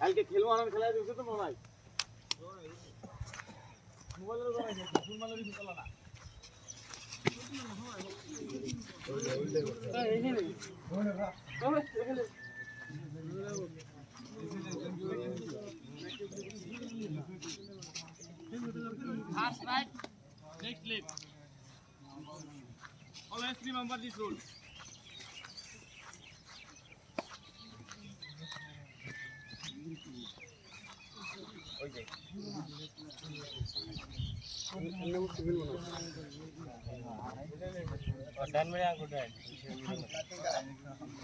কালকে খেলবো আর খেলা দিয়েছে তো মনে হয় মোবাইলের বানাই দিয়েছে ফুল মালের দিতে চলা না এই নে ওরে বাবা এখানে Fast right, next left. Always remember this rule. Okay. Dan me aku dan.